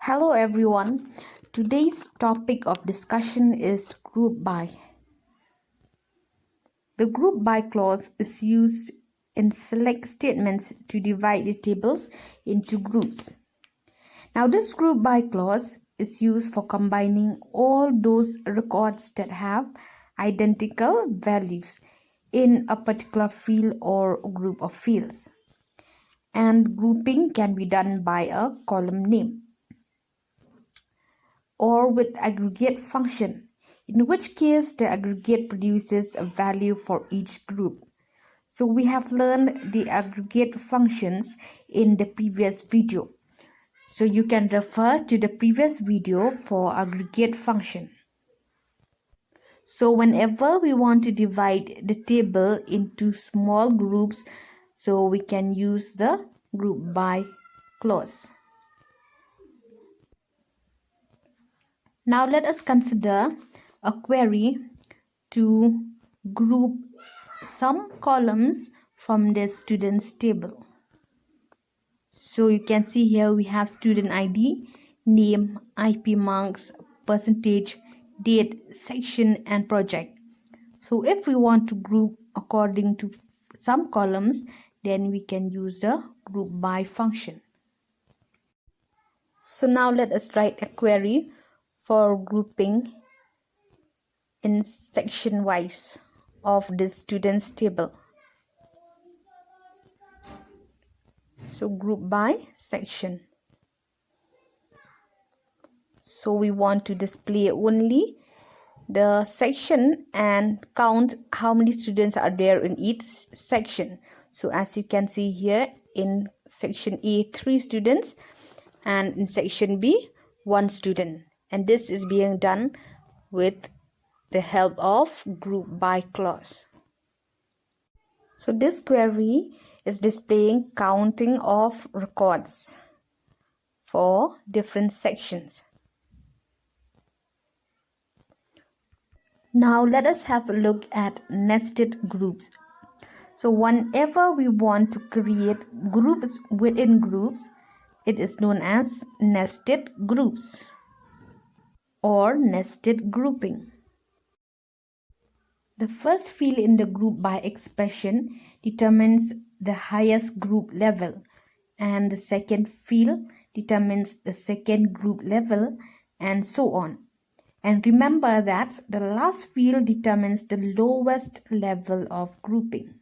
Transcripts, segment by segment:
Hello everyone. Today's topic of discussion is group by. The group by clause is used in select statements to divide the tables into groups. Now this group by clause is used for combining all those records that have identical values in a particular field or group of fields. And grouping can be done by a column name or with aggregate function, in which case the aggregate produces a value for each group. So we have learned the aggregate functions in the previous video. So you can refer to the previous video for aggregate function. So whenever we want to divide the table into small groups, so we can use the group by clause. Now let us consider a query to group some columns from the students table. So you can see here we have student ID, name, IP marks, percentage, date, section and project. So if we want to group according to some columns, then we can use the group by function. So now let us write a query for grouping in section wise of the students table. So group by section. So we want to display only the section and count how many students are there in each section. So as you can see here, in section A 3 students and in section B 1 student, and this is being done with the help of group by clause. So this query is displaying counting of records for different sections. Now let us have a look at nested groups. So whenever we want to create groups within groups, it is known as nested groups or nested grouping. The first field in the group by expression determines the highest group level, and the second field determines the second group level, and so on. And remember that the last field determines the lowest level of grouping.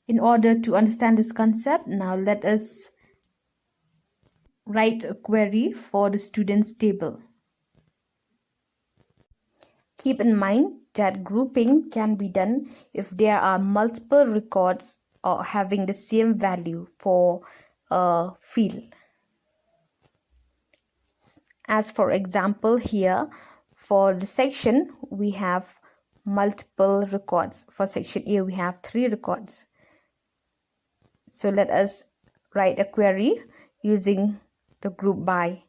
In order to understand this concept, now let us write a query for the students table. Keep in mind that grouping can be done if there are multiple records or having the same value for a field. As for example, here for the section we have multiple records. For section A we have 3 records. So let us write a query using the group by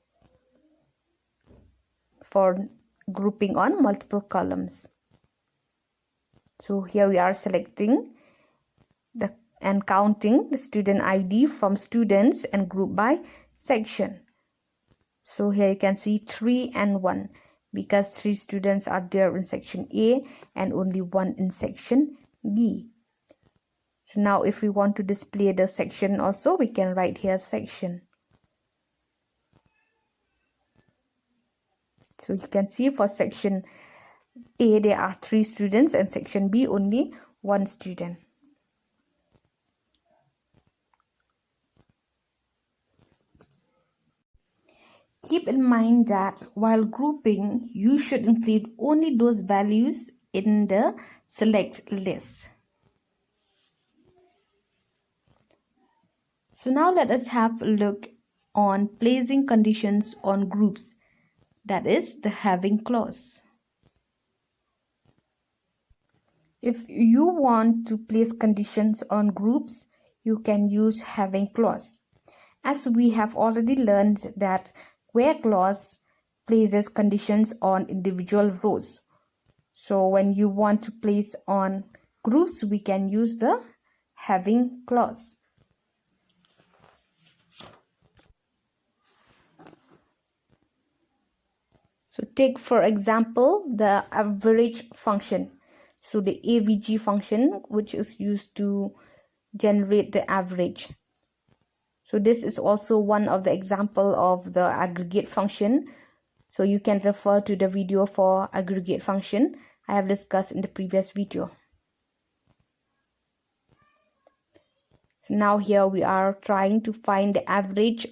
for grouping on multiple columns. So here we are selecting and counting the student ID from students and group by section. So here you can see 3 and 1 because 3 students are there in section A and only 1 in section B. So now if we want to display the section also, we can write here section. So you can see for section A there are 3 students and section B only 1 student. Keep in mind that while grouping, you should include only those values in the select list. So now let us have a look on placing conditions on groups, that is the having clause. If you want to place conditions on groups, you can use having clause. As we have already learned that where clause places conditions on individual rows. So when you want to place on groups, we can use the having clause. So take for example the average function. So the AVG function, which is used to generate the average. So this is also one of the example of the aggregate function. So you can refer to the video for aggregate function I have discussed in the previous video. So now here we are trying to find the average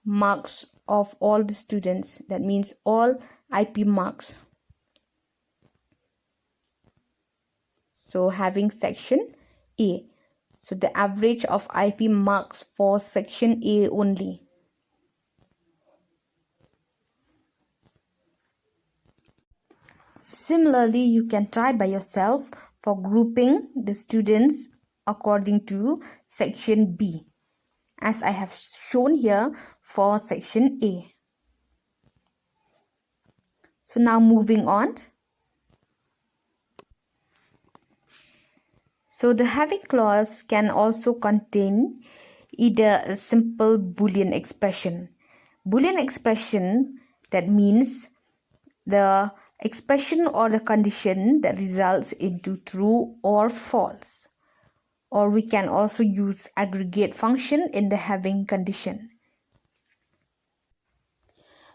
marks of all the students. That means all IP marks. So having section A. So the average of IP marks for section A only. Similarly, you can try by yourself for grouping the students according to section B, as I have shown here for section A. So now moving on. So the having clause can also contain either a simple Boolean expression. Boolean expression, that means the expression or the condition that results into true or false. Or we can also use aggregate function in the having condition.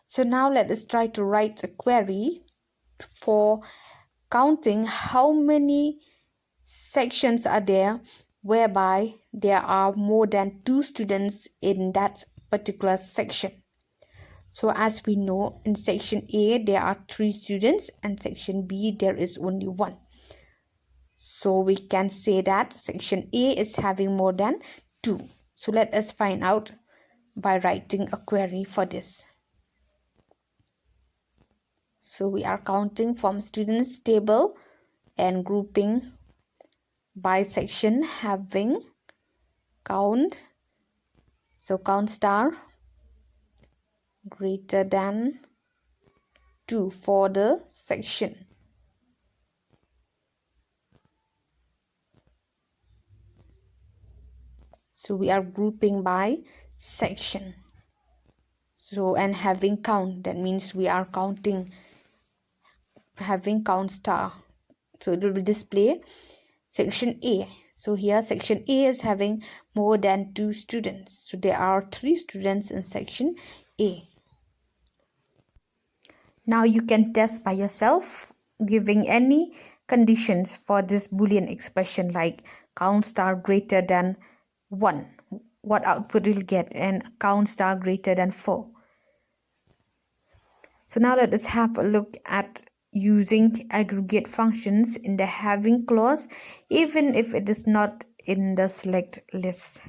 So now let us try to write a query for counting how many sections are there whereby there are more than 2 students in that particular section. So as we know, in section A there are 3 students and section B there is only 1. So we can say that section A is having more than 2. So let us find out by writing a query for this. So we are counting from students table and grouping by section having count. So count star greater than 2 for the section. So we are grouping by section. So and having count, that means we are counting having count star. So it will display section A. So here section A is having more than 2 students. So there are 3 students in section A. Now you can test by yourself giving any conditions for this Boolean expression like count star greater than 1. What output will get, and count star greater than 4. So now let us have a look at using aggregate functions in the having clause, even if it is not in the select list.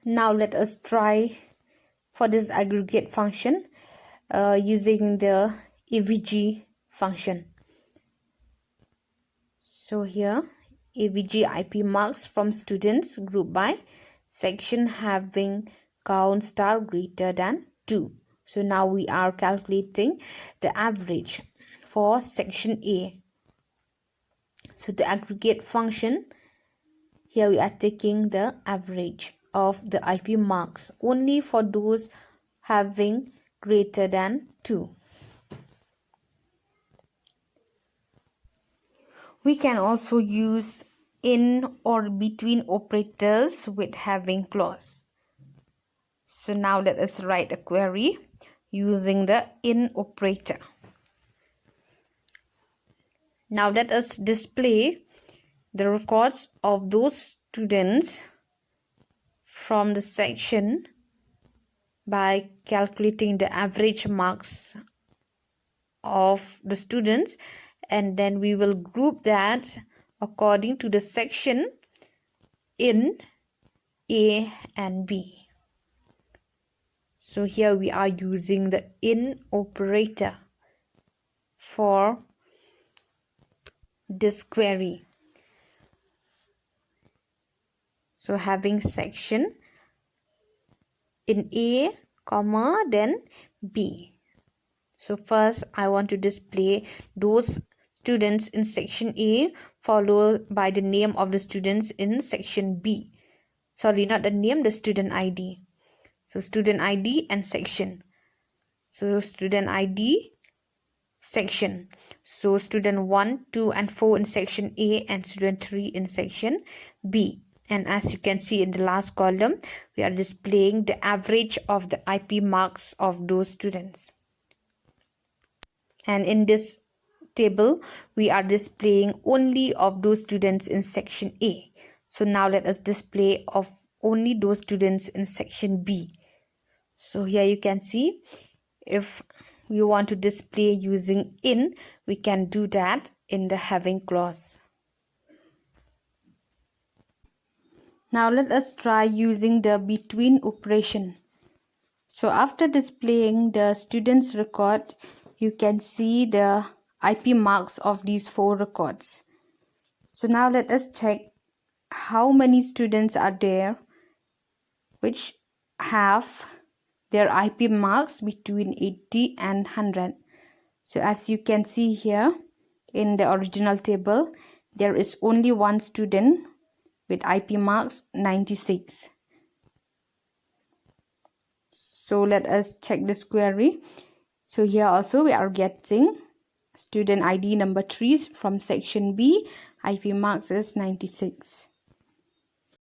Now let us try for this aggregate function using the AVG function. So here AVG IP marks from students grouped by section having count star greater than 2. So now we are calculating the average for section A. So the aggregate function, here we are taking the average of the IP marks only for those having greater than 2. We can also use in or between operators with having clause. So now let us write a query using the in operator. Now let us display the records of those students from the section by calculating the average marks of the students, and then we will group that according to the section in A and B. So here we are using the in operator for this query. So having section in A, comma, then B. So first I want to display those students in section A followed by the name of the students in section B. Sorry, not the name, the student ID. So student ID and section. So student ID section. So student 1, 2 and 4 in section A and student 3 in section B. And as you can see in the last column, we are displaying the average of the IP marks of those students. And in this table, we are displaying only of those students in section A. So now let us display of only those students in section B. So here you can see, if we want to display using in, we can do that in the having clause. Now let us try using the between operation. So after displaying the students record, you can see the IP marks of these 4 records. So now let us check how many students are there which have their IP marks between 80 and 100. So as you can see here in the original table, there is only one student with IP marks 96. So let us check this query. So here also we are getting student ID number 3 from section B, IP marks is 96.